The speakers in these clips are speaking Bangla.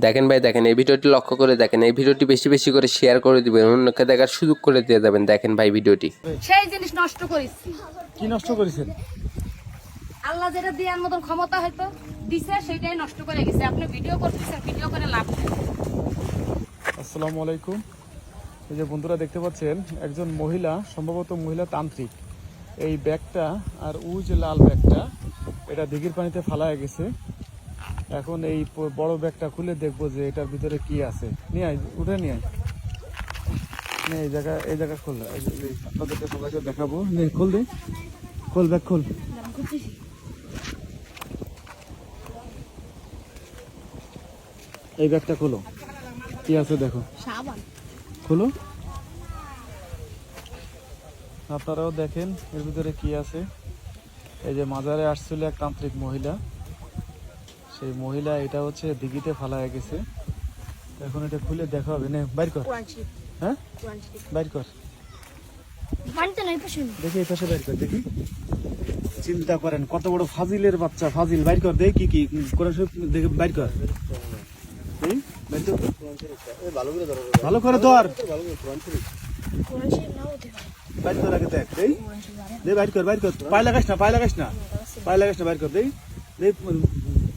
দেখেন ভাই, দেখেন এই ভিডিওটি লক্ষ্য করে দেখেন, এই ভিডিওটি বেশি বেশি করে শেয়ার করে দিবেন, অন্যকে দেখার সুযোগ করে দিয়ে যাবেন। দেখেন ভাই ভিডিওটি। সেই জিনিস নষ্ট করেছি। কি নষ্ট করেছেন? আল্লাহ যেটা দেওয়ার মতন ক্ষমতা হয়তো দিছে, সেটাই নষ্ট করে গেছে। আপনি ভিডিও করতেছেন, ভিডিও করে লাভ নেই। আসসালামু আলাইকুম। এই যে বন্ধুরা দেখতে পাচ্ছেন, একজন মহিলা, সম্ভবত মহিলা তান্ত্রিক, এই ব্যাগটা আর যে লাল ব্যাগটা এটা দিঘির পানিতে ফালায় গেছে। এখন এই বড় ব্যাগটা খুলে দেখবো যে এটার ভিতরে কি আছে। নিয়ে আয়, উঠে নিয়ে আয়। এই জায়গা খোল, আপনাদেরকে সবাইকে দেখাবো। খোল দে, খোল ব্যাগ খোল। এই ব্যাগটা খোলো, কি আছে দেখো, খোলো। আপনারাও দেখেন এর ভিতরে কি আছে। এই যে মাজারে আসছিল এক তান্ত্রিক মহিলা, সেই মহিলা এটা হচ্ছে দিঘিতে ফালায় গেছে। এখন এটা খুলে দেখা হবে। নে বাইর কর। হ্যাঁ বাইর কর, দেখি এই পাশে বাইর কর, দেখি। চিন্তা করেন কত বড় ফাজিলের বাচ্চা, ফাজিল। বাইর কর, দেখি কি কোরআন শরীফ দেখে বাইর কর। ভালো করে ধর, বাইর কর আগে দেখ। দে বাইর কর, বাইর কর। পায়ে লাগাস না, পায়ে লাগাস না, পায়ে লাগাস না, বাইর কর। দেই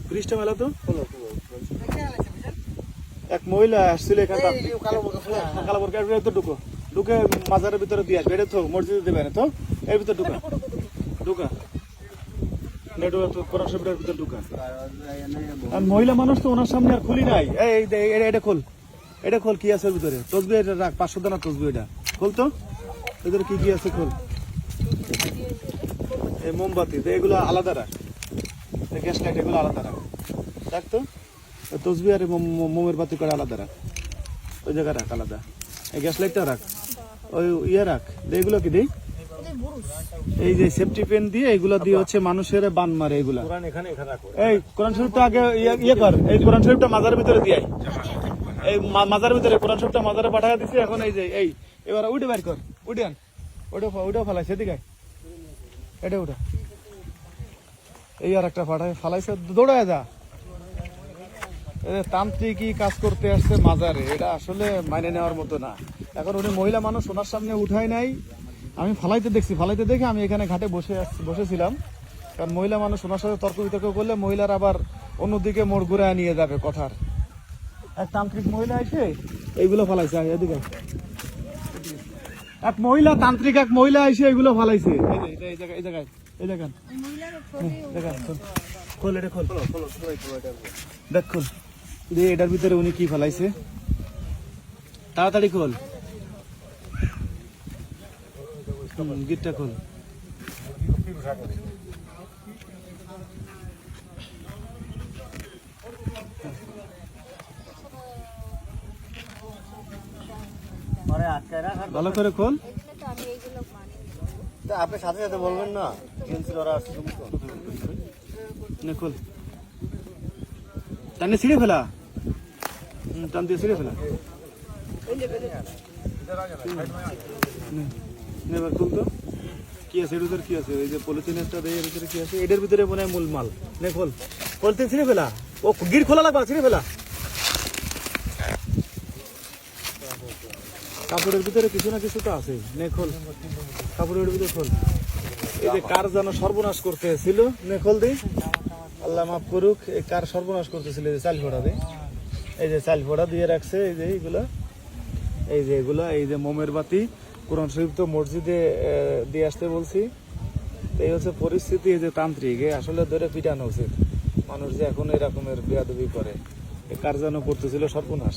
পৃষ্ঠা মেলা তো। এক মহিলা আসছিল এখানে, কালো বোরকার ভিতরে ঢুকে মাজারের ভিতরে দিয়ে আসবে। এটা তো মসজিদে দেবে না তো, এর ভিতরে ঢুকা মহিলা মানুষ তো ওনার সামনে আর খুলি নাই। এটা খোল, এটা খোল, কি আছে ভিতরে? তসবি এটা রাখ, 500 দানা তসবি। এটা খোল তো, ভিতরে কি কি আছে খোল। এই মোমবাতি এগুলো আলাদা রাখ, গ্যাস লাইট এগুলো আলাদা রাখ, রাখ তো। তসবি আর মোমের বাতি করে আলাদা রাখ, ওই জায়গায় রাখ আলাদা। এই গ্যাস লাইটটা রাখ, ওই ইয়ে রাখ। এগুলো কি দেই? এই যে সেফটি পেন দিয়ে, এগুলো দিয়ে হচ্ছে মানুষের বান মারে। এগুলা এই কোরআন শরীফটা আগে ইয়ে কর। এই কোরআন শরীফটা মাজারের ভিতরে দিয়ে, এই মাজারের ভিতরে কোরআন শরীফটা মাজারে পাঠায় দিছি। এখন এই যে এই এবার উঠে বাইর কর, উঠে আন, ওটা ফালাইছে, এদিকে এটা উঠা। এই আর একটা ফালাইছে, দৌড়ায় যা। তান্ত্রিকই কাজ করতে আসছে মাজারে, এটা আসলে মাইনে নেওয়ার মতো না। এখন উনি মহিলা মানুষ, ওনার সামনে উঠায় নাই। আমি ফালাইতে দেখে আমি এখানে ঘাটে বসেছিলাম। কারণ মহিলা মানুষ, ওনার সাথে তর্ক বিতর্ক করলে মহিলার আবার অন্যদিকে মোড় ঘুরায় নিয়ে যাবে কথার। এক তান্ত্রিক মহিলা এসে এইগুলো ফালাইছে। এদিকে এক মহিলা তান্ত্রিক, এক মহিলা এসে এইগুলো ফালাইছে। এই জায়গায় খোল, এটা খোল, দেখ খোল। এটার ভিতরে উনি কি ফালাইছে, তাড়াতাড়ি খোল, গিটটা খোল। ভালো করে খোল। আপনি সাথে সাথে বলবেন না, খোল, টানে ছিঁড়ে ফেলা, টান দিয়ে ছিঁড়ে ফেলা। এবার খুল তো, কি আছে এর ভিতরে, কি আছে? এই যে পলিথিন একটা দেয়, এর ভিতরে কি আছে? এটার ভিতরে মনে হয় মূল মাল। নে খোল, পলিথিন ছিঁড়ে ফেলা। ও গিট খোলা লাগবে, ছিঁড়ে ফেলা। কাপড়ের ভিতরে কিছু না কিছু তো আছে। নে খোল, কাপড়ের ভিতরে খোল। এই যে কার যেন সর্বনাশ করতে ছিল, নে খোল দিই। আল্লাহ মাফ করুক, এই কার সর্বনাশ করতেছিল? এই যে চাল ফোড়া দিয়ে, এই যে চাল ফোড়া দিয়ে রাখছে। এই যে এইগুলা, এই যে এগুলা, এই যে মোমের বাতি। কোরআন শরীফ তো মসজিদে দিয়ে আসতে বলছি। এই হচ্ছে পরিস্থিতি। এই যে তান্ত্রিক, আসলে ধরে পিটানো উচিত। মানুষ যে এখন এরকমের বেয়াদবি করে, কার যেন করতেছিল সর্বনাশ।